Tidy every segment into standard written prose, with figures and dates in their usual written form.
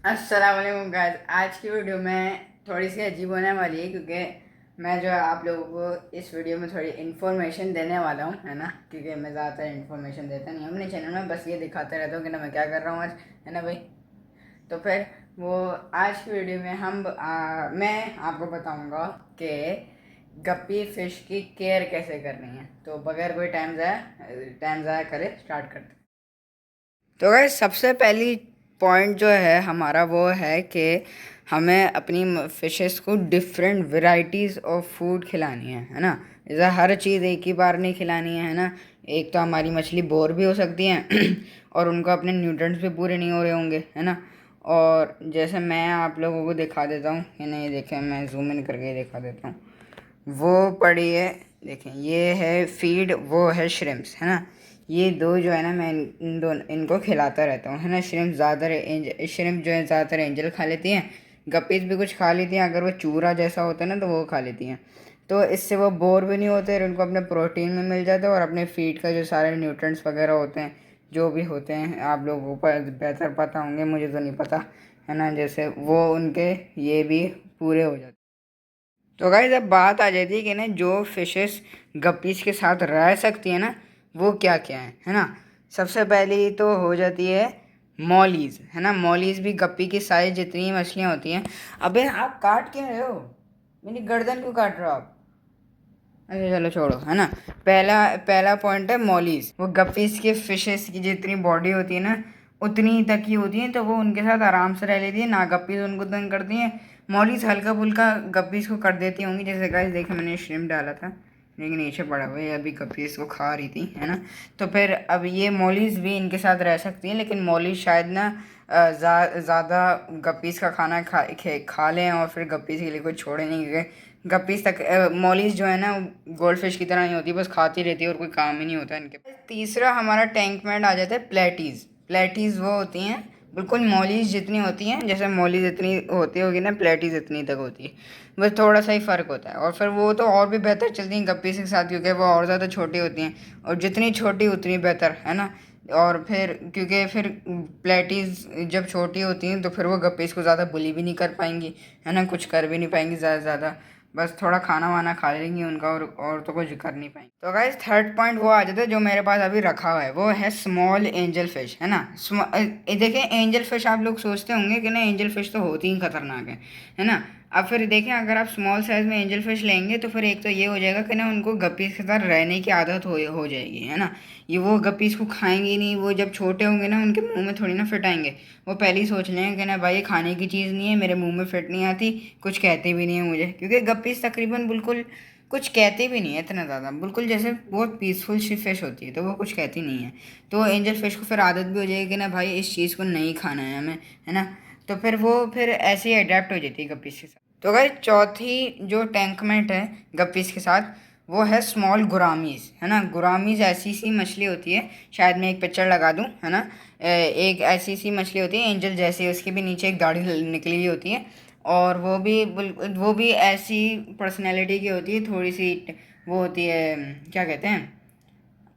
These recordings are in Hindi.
अस्सलाम वालेकुम गाइस। आज की वीडियो में थोड़ी सी अजीब होने वाली है क्योंकि मैं जो है आप लोगों को इस वीडियो में थोड़ी इन्फॉर्मेशन देने वाला हूँ, है ना। क्योंकि मैं ज़्यादातर इन्फॉर्मेशन देता नहीं हूँ अपने चैनल में, बस ये दिखाते रहता हूँ कि ना मैं क्या कर रहा हूँ आज, है ना भाई। तो फिर वो आज की वीडियो में मैं आपको बताऊँगा कि गप्पी फ़िश की केयर कैसे करनी है। तो बगैर कोई टाइम ज़ाया करे स्टार्ट करते हैं। तो गाइस सबसे पहली पॉइंट जो है हमारा वो है कि हमें अपनी फिशेस को डिफरेंट वैरायटीज़ ऑफ फूड खिलानी है ना। जैसे हर चीज़ एक ही बार नहीं खिलानी है ना। एक तो हमारी मछली बोर भी हो सकती हैं और उनको अपने न्यूट्रिएंट्स भी पूरे नहीं हो रहे होंगे, है ना। और जैसे मैं आप लोगों को दिखा देता हूँ कि नहीं, देखें मैं जूम इन करके दिखा देता हूँ। वो पड़ी है, देखें ये है फीड, वो है श्रिम्प्स, है ना। ये दो जो है ना मैं इनको खिलाता रहता हूँ, है ना। श्रिम्प जो है ज़्यादातर एंजल खा लेती हैं। गप्पीज भी कुछ खा लेती हैं, अगर वो चूरा जैसा होता है ना तो वो खा लेती हैं। तो इससे वो बोर भी नहीं होते और उनको अपने प्रोटीन में मिल जाता है और अपने फीड का जो सारे न्यूट्रिएंट्स वगैरह होते हैं, जो भी होते हैं, आप लोगों को बेहतर पता होंगे, मुझे तो नहीं पता, है ना। जैसे वो उनके ये भी पूरे हो जाते। तो गाइस अब बात आ जाती है कि ना जो फिशेस गप्पीज के साथ रह सकती है ना, वो क्या क्या है ना। सबसे पहली तो हो जाती है मॉलीज, है ना। मॉलीज भी गप्पी की साइज जितनी मछलियाँ होती हैं। अबे आप काट क्यों रहे हो, मेरी गर्दन क्यों काट रहे हो आप। अच्छा चलो छोड़ो, है ना। पहला पहला पॉइंट है मॉलीज। वो गप्पीज के फिशेस की जितनी बॉडी होती है ना उतनी तक ही होती है, तो वो उनके साथ आराम से रह लेती है ना। गप्पीज उनको तंग करती हैं। मॉलीज हल्का फुल्का गप्पीज को कर देती होंगी। जैसे गाइस देखे मैंने श्रिम्प डाला था लेकिन नीचे पड़ा हुआ है, अभी गप्पीज को खा रही थी, है ना। तो फिर अब ये मॉलीज भी इनके साथ रह सकती हैं, लेकिन मॉलीज शायद ना ज़्यादा गप्पीज का खाना खा लें और फिर गप्पीज के लिए कुछ छोड़े नहीं गए। गप्पीज तक मॉलीज जो है ना गोल्ड फिश की तरह नहीं होती, बस खाती रहती है और कोई काम ही नहीं होता इनके। तीसरा हमारा टैंक में आ जाता है प्लेटीज। प्लेटीज वो होती हैं बिल्कुल मॉलीज जितनी होती हैं, जैसे मॉलीज इतनी होती होगी ना प्लेटीज इतनी तक होती है, बस थोड़ा सा ही फ़र्क होता है। और फिर वो तो और भी बेहतर चलती हैं गप्पीज के साथ, क्योंकि वो और ज़्यादा छोटी होती हैं और जितनी छोटी उतनी बेहतर, है ना। और फिर क्योंकि फिर प्लेटीज जब छोटी होती हैं तो फिर वो गप्पीज को ज़्यादा बुली भी नहीं कर पाएंगी, है ना। कुछ कर भी नहीं पाएंगी ज़्यादा, बस थोड़ा खाना वाना खा लेंगी उनका और तो कुछ कर नहीं पाएंगे। तो गाइस थर्ड पॉइंट वो आ जाता है जो मेरे पास अभी रखा हुआ है, वो है स्मॉल एंजल फिश, है ना। देखें एंजल फिश आप लोग सोचते होंगे कि ना एंजल फिश तो होती ही खतरनाक है ना। अब फिर देखें अगर आप स्मॉल साइज में एंजल फिश लेंगे तो फिर एक तो ये हो जाएगा कि ना उनको गप्पीज के साथ रहने की आदत हो जाएगी, है ना। ये वो गप्पीज को खाएंगे नहीं, वो जब छोटे होंगे ना उनके मुंह में थोड़ी ना फिट आएंगे। वो पहले ही सोच लेंगे कि ना भाई ये खाने की चीज़ नहीं है, मेरे मुंह में फिट नहीं आती, कुछ कहते भी नहीं है मुझे, क्योंकि गप्पीज तकरीबन बिल्कुल कुछ कहते भी नहीं है इतना ज़्यादा, बिल्कुल जैसे बहुत पीसफुल सी फिश होती है, तो वो कुछ कहती नहीं है। तो एंजल फिश को फिर आदत भी हो जाएगी कि ना भाई इस चीज़ को नहीं खाना है हमें, है ना। तो फिर वो फिर ऐसे ही अडेप्ट हो जाती है गप्पीज के साथ। तो भाई चौथी जो टैंकमेट है गप्पीज के साथ, वो है स्मॉल गुरामीज, है ना। गुरामीज ऐसी सी मछली होती है, शायद मैं एक पिक्चर लगा दूँ, है ना। एक ऐसी सी मछली होती है एंजल जैसी, उसकी भी नीचे एक दाढ़ी निकली हुई होती है और वो भी ऐसी पर्सनैलिटी की होती है, थोड़ी सी वो होती है, क्या कहते हैं,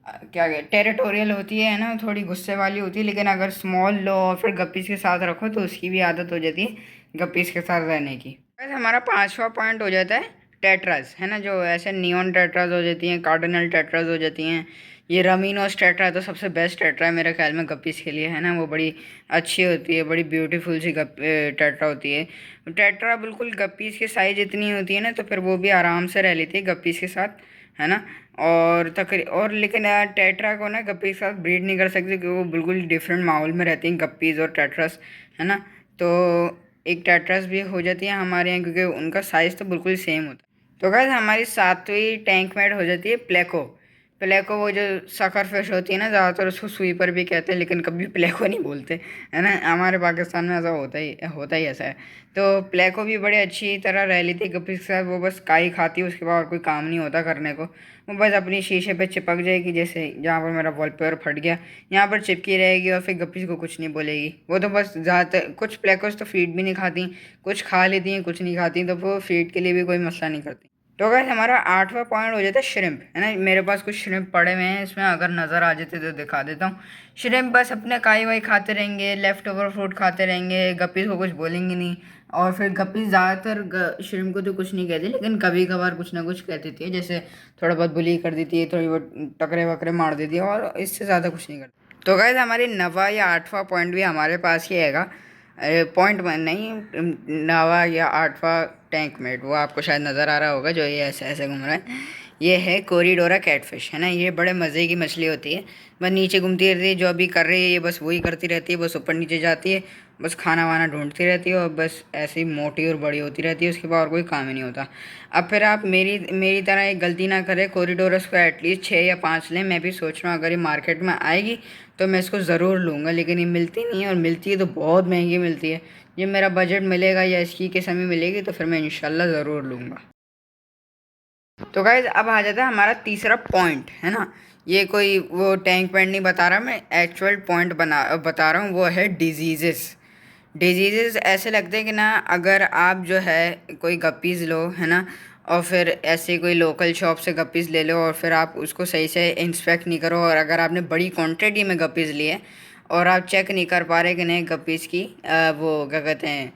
क्या कहते टेरिटोरियल होती है ना, थोड़ी गुस्से वाली होती है। लेकिन अगर स्मॉल लो और फिर गप्पीज के साथ रखो तो उसकी भी आदत हो जाती है गप्पीज के साथ रहने की। बस हमारा पांचवा पॉइंट हो जाता है टेट्रास, है ना। जो ऐसे नियॉन टेट्रास हो जाती हैं, कार्डिनल टेट्रास हो जाती हैं। ये रमीनोस टेट्रा तो सबसे बेस्ट टेट्रा है मेरे ख्याल में गप्पीज के लिए, है ना। वो बड़ी अच्छी होती है, बड़ी ब्यूटीफुल सी टेट्रा होती है। टेट्रा बिल्कुल गप्पीज की साइज इतनी होती है ना, तो फिर वो भी आराम से रह लेती है गप्पीज के साथ, है ना। और लेकिन यार टेट्रा को ना गप्पी के साथ ब्रीड नहीं कर सकते क्योंकि वो बिल्कुल डिफरेंट माहौल में रहती हैं गप्पीज और टेट्रस, है ना। तो एक टेट्रस भी हो जाती है हमारे यहाँ क्योंकि उनका साइज़ तो बिल्कुल सेम होता है। तो गाइस हमारी सातवीं टैंक मेट हो जाती है प्लेको। प्लेको वो जो सकर फिश होती है ना, ज़्यादातर उसको स्वीपर भी कहते हैं लेकिन कभी प्लेको नहीं बोलते, है ना। हमारे पाकिस्तान में ऐसा होता ही ऐसा है। तो प्लेको भी बड़े अच्छी तरह रह लेती है गप्पी के साथ। वो बस काई खाती है, उसके बाद और कोई काम नहीं होता करने को। वो बस अपनी शीशे पे चिपक जाएगी, जैसे जहाँ पर मेरा वॉलपेपर फट गया यहाँ पर चिपकी रहेगी और फिर गप्पी को कुछ नहीं बोलेगी। वो तो बस ज़्यादातर कुछ प्लेकोस तो फीड भी नहीं खाती, कुछ खा लेती हैं कुछ नहीं खाती, तो वो फीड के लिए भी कोई मसला नहीं करती। तो गाइस हमारा 8वां पॉइंट हो जाता है श्रिम्प, है ना। मेरे पास कुछ श्रिम्प पड़े हुए हैं, इसमें अगर नज़र आ जाते तो दिखा देता हूँ। श्रिम्प बस अपने काई वाई खाते रहेंगे, लेफ्ट ओवर फूड खाते रहेंगे, गप्पीज़ को कुछ बोलेंगे नहीं। और फिर गप्पीज़ ज़्यादातर श्रिम्प को तो कुछ नहीं कहती, लेकिन कभी कभार कुछ ना कुछ कह देती है, जैसे थोड़ा बहुत बुली कर देती है, थोड़ी बहुत टकरे वकरे मार देती है, और इससे ज़्यादा कुछ नहीं करती। तो गाइस हमारी 9वां या 8वां पॉइंट भी हमारे पास ही हैगा। पॉइंट नहीं, 9वां या 8वां टैंक मेट, वो आपको शायद नज़र आ रहा होगा जो ये ऐसे ऐसे घूम रहा है। ये है कोरिडोरा कैटफिश, है ना। ये बड़े मज़े की मछली होती है, बस नीचे घूमती रहती है, जो अभी कर रही है ये बस वही करती रहती है, बस ऊपर नीचे जाती है, बस खाना वाना ढूंढती रहती है, और बस ऐसे ही मोटी और बड़ी होती रहती है, उसके बाद और कोई काम ही नहीं होता। अब फिर आप मेरी तरह एक गलती ना करें, कोरिडोरस को एटलीस्ट 6 या 5 लें। मैं भी सोच रहा हूँ अगर ये मार्केट में आएगी तो मैं इसको ज़रूर लूँगा, लेकिन ये मिलती नहीं है, और मिलती है तो बहुत महंगी मिलती है। ये मेरा बजट मिलेगा या इसकी के समय मिलेगी तो फिर मैं इंशाल्लाह ज़रूर लूँगा। तो गाइज अब आ जाता है हमारा तीसरा पॉइंट, है ना। ये कोई वो टैंक पैंट नहीं बता रहा, मैं एक्चुअल पॉइंट बता रहा हूँ, वो है डिजीज़ेस। डिजीज़ेस ऐसे लगते हैं कि ना, अगर आप जो है कोई गप्पीज़ लो, है ना, और फिर ऐसे कोई लोकल शॉप से गप्पीज़ ले लो, और फिर आप उसको सही से इंस्पेक्ट नहीं करो, और अगर आपने बड़ी क्वांटिटी में गप्पीज़ लिए और आप चेक नहीं कर पा रहे कि नहीं गप्पीज़ की वो क्या कहते हैं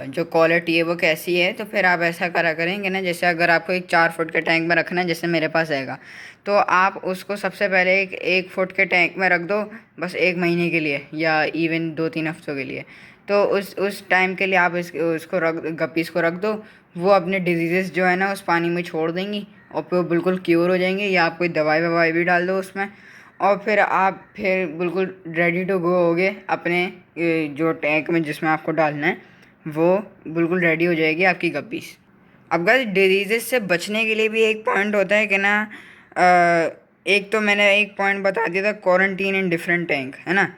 जो क्वालिटी है वो कैसी है, तो फिर आप ऐसा करा करेंगे ना, जैसे अगर आपको एक 4 फुट के टैंक में रखना है, जैसे मेरे पास हैगा, तो आप उसको सबसे पहले एक 1 फुट के टैंक में रख दो, बस 1 महीने के लिए या इवन 2-3 हफ्तों के लिए। तो उस टाइम के लिए आप उसको गप्पीज़ को रख दो, वो अपने डिजीज़ जो है ना उस पानी में छोड़ देंगी, और फिर बिल्कुल क्योर हो जाएंगे, या आप कोई दवाई ववाई भी डाल दो उसमें, और फिर आप फिर बिल्कुल रेडी टू गो हो गए अपने जो टैंक में जिसमें आपको डालना है, वो बिल्कुल रेडी हो जाएगी आपकी गप्पीज़। अब गाइस डिजीज़ से बचने के लिए भी एक पॉइंट होता है कि ना, एक तो मैंने एक पॉइंट बता दिया था, क्वारंटीन इन डिफरेंट टैंक, है ना।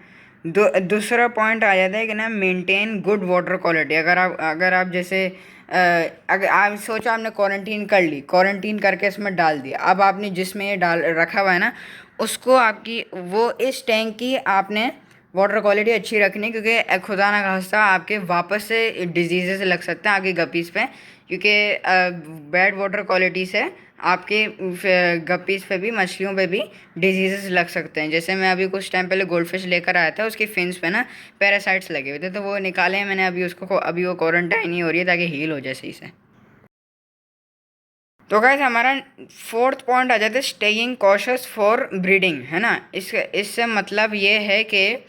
दूसरा पॉइंट आ जाता है कि ना, मेंटेन गुड वाटर क्वालिटी। अगर आप जैसे अगर आप सोचो आपने क्वारंटीन कर ली, क्वारंटीन करके इसमें डाल दिया, अब आपने जिसमें ये डाल रखा हुआ है ना, उसको आपकी वो इस टैंक की आपने वाटर क्वालिटी अच्छी रखनी, क्योंकि खुदा ना खास्ता आपके वापस से डिजीज़ेस लग सकते हैं आगे गप्पीज़ पे, क्योंकि बैड वाटर क्वालिटी से आपके गप्पीज़ पे भी, मछलियों पे भी डिजीज़ेस लग सकते हैं। जैसे मैं अभी कुछ टाइम पहले गोल्ड फिश लेकर आया था, उसकी फिन्स पे ना पैरासाइट्स लगे हुए थे, तो वो निकाले हैं मैंने, अभी वो क्वारंटाइन ही हो रही है ताकि हील हो जाए सही से। तो गाइस हमारा 4th पॉइंट आ जाता है स्टेइंग कॉशियस फॉर ब्रीडिंग, है ना। इससे मतलब ये है कि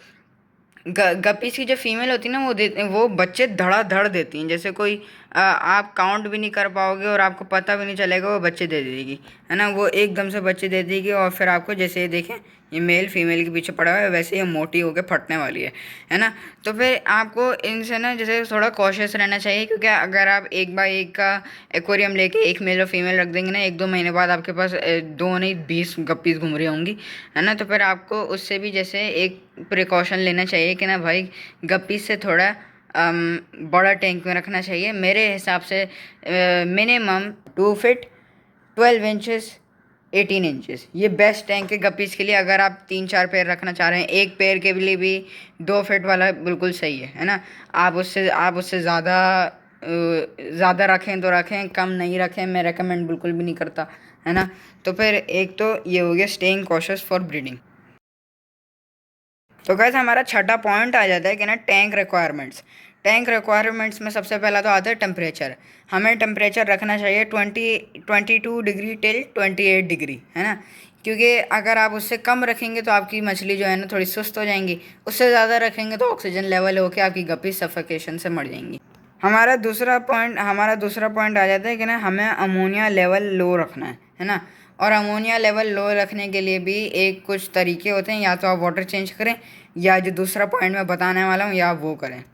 गप्पीज़ की जो फीमेल होती है ना, वो बच्चे धड़ाधड़ देती हैं, जैसे कोई आप काउंट भी नहीं कर पाओगे और आपको पता भी नहीं चलेगा वो बच्चे दे देगी, है ना। वो एकदम से बच्चे दे देगी, और फिर आपको जैसे ये देखें ये मेल फीमेल के पीछे पड़ा हुआ है, वैसे ये मोटी होकर फटने वाली है ना। तो फिर आपको इनसे ना जैसे थोड़ा कॉशियस रहना चाहिए, क्योंकि अगर आप एक बाय एक का एक्वेरियम लेके एक मेल और फीमेल रख देंगे ना, 1-2 महीने बाद आपके पास 2 नहीं 20 गप्पीज़ घूम रही होंगी, है ना। तो फिर आपको उससे भी जैसे एक प्रिकॉशन लेना चाहिए कि ना भाई गप्पीज़ से थोड़ा बड़ा टैंक में रखना चाहिए। मेरे हिसाब से मिनिमम 2 फीट 12 इंचेस 18 इंचेस ये बेस्ट टैंक है गप्पीज़ के लिए। अगर आप 3-4 पेयर रखना चाह रहे हैं, एक पेयर के लिए भी 2 फीट वाला बिल्कुल सही है ना। आप उससे ज़्यादा रखें तो रखें, कम नहीं रखें, मैं रेकमेंड बिल्कुल भी नहीं करता, है ना। तो फिर एक तो ये हो गया स्टेइंग कॉशियस फॉर ब्रीडिंग। तो गाइस हमारा छठा पॉइंट आ जाता है कि ना टैंक रिक्वायरमेंट्स। टैंक रिक्वायरमेंट्स में सबसे पहला तो आता है टेम्परेचर। हमें टेम्परेचर रखना चाहिए 22 डिग्री टिल 28 डिग्री, है ना। क्योंकि अगर आप उससे कम रखेंगे तो आपकी मछली जो है ना थोड़ी सुस्त हो जाएंगी, उससे ज़्यादा रखेंगे तो ऑक्सीजन लेवल होकर आपकी गप्पी सफोकेशन से मर जाएंगी। हमारा दूसरा पॉइंट आ जाता है कि ना हमें अमोनिया लेवल लो रखना है ना। और अमोनिया लेवल लो रखने के लिए भी एक कुछ तरीके होते हैं, या तो आप वाटर चेंज करें, या जो दूसरा पॉइंट मैं बताने वाला हूँ या आप वो करें।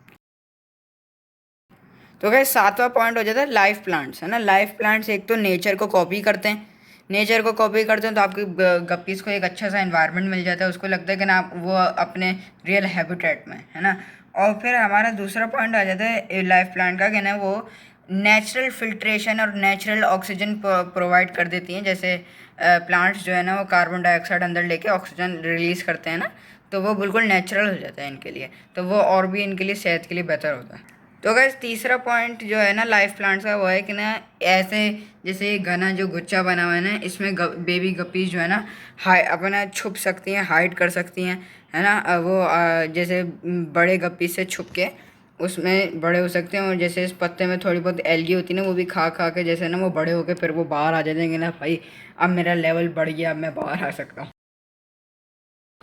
तो गाइस 7वां पॉइंट हो जाता है लाइफ प्लांट्स, है ना। लाइफ प्लांट्स एक तो नेचर को कॉपी करते हैं, तो आपकी गप्पीज़ को एक अच्छा सा एनवायरनमेंट मिल जाता है, उसको लगता है कि ना आप वो अपने रियल हैबिटेट में, है ना। और फिर हमारा दूसरा पॉइंट आ जाता है लाइफ प्लांट का कि ना वो नेचुरल फिल्ट्रेशन और नेचुरल ऑक्सीजन प्रोवाइड कर देती हैं। जैसे प्लांट्स जो है ना वो कार्बन डाइऑक्साइड अंदर लेके ऑक्सीजन रिलीज़ करते हैं ना, तो वो बिल्कुल नेचुरल हो जाता है इनके लिए, तो वो और भी इनके लिए सेहत के लिए बेहतर होता है। तो गाइस तीसरा पॉइंट जो है ना लाइफ प्लांट्स का वो है कि ना ऐसे जैसे घना जो गुच्छा बना हुआ है ना इसमें बेबी गप्पीज जो है ना अपना छुप सकती हैं, हाइड कर सकती हैं, है ना। जैसे बड़े गप्पीज से छुप के उसमें बड़े हो सकते हैं। और जैसे इस पत्ते में थोड़ी बहुत एल्गी होती है ना, वो भी खा खा के जैसे ना वो बड़े होके फिर वो बाहर आ जाएंगे ना, भाई अब मेरा लेवल बढ़ गया, अब मैं बाहर आ सकता हूँ।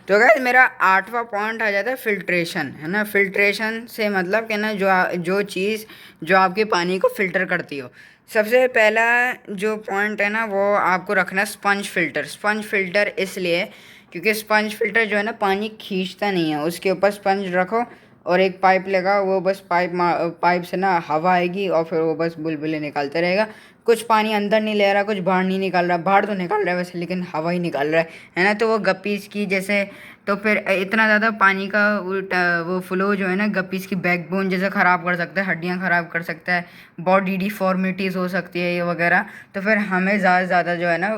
तो गाइस मेरा आठवां पॉइंट आ जाता है फिल्ट्रेशन, है ना। फिल्ट्रेशन से मतलब कि ना जो चीज़ जो आपके पानी को फिल्टर करती हो। सबसे पहला जो पॉइंट है ना वो आपको रखना है स्पंज फिल्टर। स्पंज फिल्टर इसलिए क्योंकि स्पंज फिल्टर जो है ना पानी खींचता नहीं है। उसके ऊपर स्पंज रखो और एक पाइप लगा, वो बस पाइप से ना हवा आएगी और फिर वो बस बुलबुले निकालते रहेगा। कुछ पानी अंदर नहीं ले रहा, कुछ बाहर नहीं निकाल रहा। बाहर तो निकाल रहा है वैसे, लेकिन हवा ही निकाल रहा है ना। तो वो गप्पीज़ की जैसे तो फिर इतना ज़्यादा पानी का उल्टा वो फ्लो जो है ना गप्पीज़ की बैकबोन जैसे ख़राब कर सकता है, हड्डियाँ ख़राब कर सकता है, बॉडी डिफॉर्मिटीज़ हो सकती है ये वगैरह। तो फिर हमें ज़्यादा से ज़्यादा जो है ना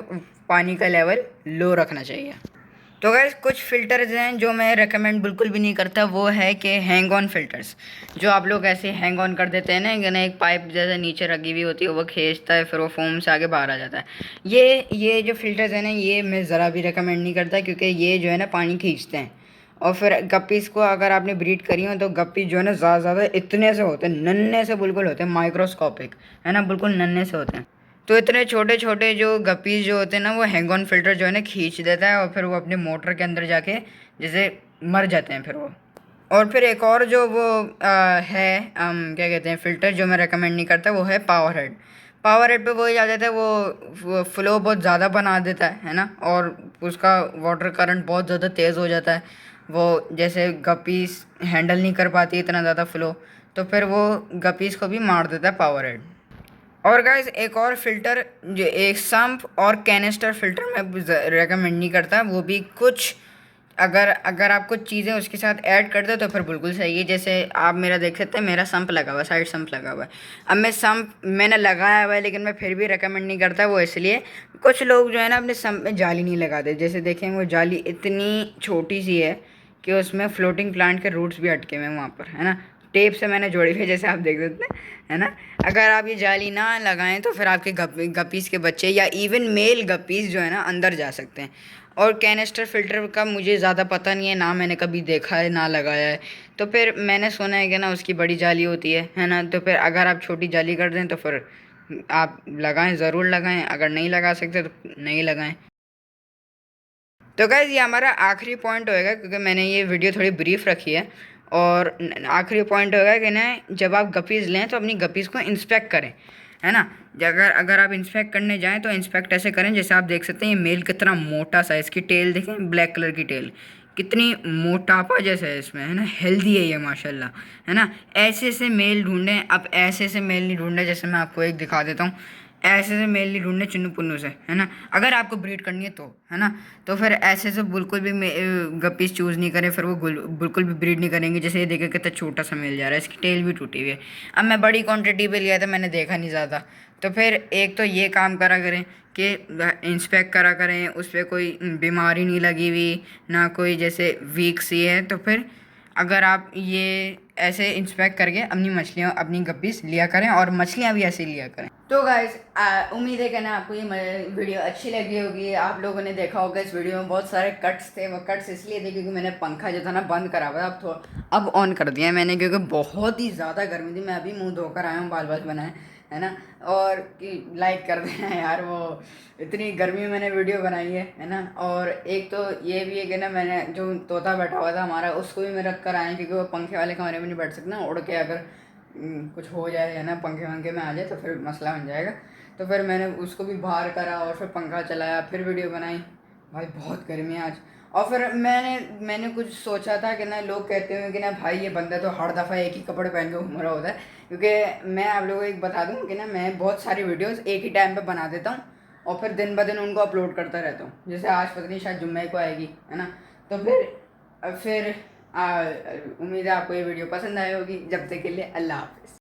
पानी का लेवल लो रखना चाहिए। तो गाइस कुछ फ़िल्टर्स हैं जो मैं रेकमेंड बिल्कुल भी नहीं करता, वो है कि हैंग ऑन फ़िल्टर्स। जो आप लोग ऐसे हैंग ऑन कर देते हैं ना, कि ना एक पाइप जैसे नीचे रखी हुई होती है, वो खींचता है फिर वो फोम से आगे बाहर आ जाता है। ये जो फ़िल्टर्स हैं ना, ये मैं ज़रा भी रेकमेंड नहीं करता, क्योंकि ये जो है ना पानी खींचते हैं। और फिर गप्पीज़ को अगर आपने ब्रीड करी हो तो गप्पी जो है ना ज़्यादा ज़्यादा इतने से होते हैं, नन्हे से बिल्कुल होते हैं, माइक्रोस्कोपिक, है ना, बिल्कुल नन्हे से होते हैं। तो इतने छोटे छोटे जो गप्पीज जो होते हैं ना वो हैंग ऑन फिल्टर जो है ना खींच देता है और फिर वो अपने मोटर के अंदर जाके जैसे मर जाते हैं फिर वो। और फिर एक और जो वो क्या कहते हैं फ़िल्टर जो मैं रेकमेंड नहीं करता, वो है पावर हेड। पावर हेड पे वही आ जाता है, वो फ़्लो बहुत ज़्यादा बना देता है ना। और उसका वाटर करंट बहुत ज़्यादा तेज़ हो जाता है। वो जैसे गप्पीज हैंडल नहीं कर पाती इतना ज़्यादा फ़्लो, तो फिर वो गप्पीज़ को भी मार देता है पावर हेड। और गाइस एक और फ़िल्टर जो एक सम्प और कैनिस्टर फ़िल्टर मैं रेकमेंड नहीं करता, वो भी कुछ अगर अगर आप कुछ चीज़ें उसके साथ ऐड कर दो तो फिर बिल्कुल सही है। जैसे आप मेरा देख सकते हैं, मेरा सम्प लगा हुआ है, साइड सम्प लगा हुआ है। अब मैं सम्प मैंने लगाया हुआ है लेकिन मैं फिर भी रेकमेंड नहीं करता। वो इसलिए कुछ लोग जो है ना अपने सम्प में जाली नहीं लगाते। जैसे देखें वो जाली इतनी छोटी सी है कि उसमें फ्लोटिंग प्लांट के रूट्स भी अटके हुए हैं वहाँ पर, है ना। टेप से मैंने जोड़ी हुई है जैसे आप देख सकते हैं, है ना। अगर आप ये जाली ना लगाएं तो फिर आपके गप्पीज़ के बच्चे या इवन मेल गप्पीज़ जो है ना अंदर जा सकते हैं। और कैनिस्टर फ़िल्टर का मुझे ज़्यादा पता नहीं है, ना मैंने कभी देखा है ना लगाया है। तो फिर मैंने सुना है कि ना उसकी बड़ी जाली होती है ना। तो फिर अगर आप छोटी जाली कर दें तो फिर आप लगाएं, ज़रूर लगाएं। अगर नहीं लगा सकते तो नहीं लगाएं। तो गाइज़ ये हमारा आखिरी पॉइंट होएगा, क्योंकि मैंने ये वीडियो थोड़ी ब्रीफ रखी है। और आखिरी पॉइंट होगा कि ना जब आप गप्पीज़ लें तो अपनी गप्पीज़ को इंस्पेक्ट करें, है ना। अगर अगर आप इंस्पेक्ट करने जाएं तो इंस्पेक्ट ऐसे करें जैसे आप देख सकते हैं ये मेल कितना मोटा सा है, इसकी टेल देखें, ब्लैक कलर की टेल कितनी मोटापा जैसे है इसमें, है ना। हेल्दी है ये माशाल्लाह, है ना। ऐसे से मेल ढूंढें। अब ऐसे से मेल नहीं ढूंढें, जैसे मैं आपको एक दिखा देता हूँ। ऐसे से मेल नहीं ढूंढने चुन्नू पुन्नू से, है ना। अगर आपको ब्रीड करनी है तो, है ना। तो फिर ऐसे से बिल्कुल भी गप्पीज चूज़ नहीं करें, फिर वो बिल्कुल भी ब्रीड नहीं करेंगे। जैसे ये देखें कितना छोटा सा मिल जा रहा है, इसकी टेल भी टूटी हुई है। अब मैं बड़ी क्वांटिटी पे लिया था, मैंने देखा नहीं ज़्यादा। तो फिर एक तो ये काम करा करें कि इंस्पेक्ट करा करें, उस पर कोई बीमारी नहीं लगी हुई, ना कोई जैसे वीक सी है। तो फिर अगर आप ये ऐसे इंस्पेक्ट करके अपनी मछलियाँ अपनी गप्पीज लिया करें और मछलियाँ भी ऐसे लिया करें। तो गाइज उम्मीद है कि ना आपको ये वीडियो अच्छी लगी होगी। आप लोगों ने देखा होगा इस वीडियो में बहुत सारे कट्स थे। वो कट्स इसलिए थे क्योंकि मैंने पंखा जो था ना बंद करा हुआ था, अब ऑन कर दिया मैंने, क्योंकि बहुत ही ज़्यादा गर्मी थी। मैं अभी मुंह धोकर आया हूँ, बाल बाल बनाए, है ना। और कि लाइक कर देना यार, वो इतनी गर्मी में मैंने वीडियो बनाई है ना। और एक तो ये भी है कि ना मैंने जो तोता बैठा हुआ था हमारा, उसको भी मैं रख कर आया, क्योंकि वो पंखे वाले कमरे में नहीं बैठ सकता, उड़ के अगर कुछ हो जाए, है ना, पंखे वंखे में आ जाए तो फिर मसला बन जाएगा। तो फिर मैंने उसको भी बाहर करा और फिर पंखा चलाया, फिर वीडियो बनाई। भाई बहुत गर्मी है आज। और फिर मैंने कुछ सोचा था कि ना लोग कहते हैं कि ना भाई ये बंदा तो हर दफ़ा एक ही कपड़े पहन के घूम रहा होता है। क्योंकि मैं आप लोगों को एक बता दूं कि ना मैं बहुत सारी वीडियोस एक ही टाइम पे बना देता हूँ और फिर दिन ब दिन उनको अपलोड करता रहता हूँ। जैसे आज पता नहीं शायद जुम्मे को आएगी, है ना। तो फिर उम्मीद है आपको ये वीडियो पसंद आई होगी। जब तक के लिए अल्लाह हाफ़िज़।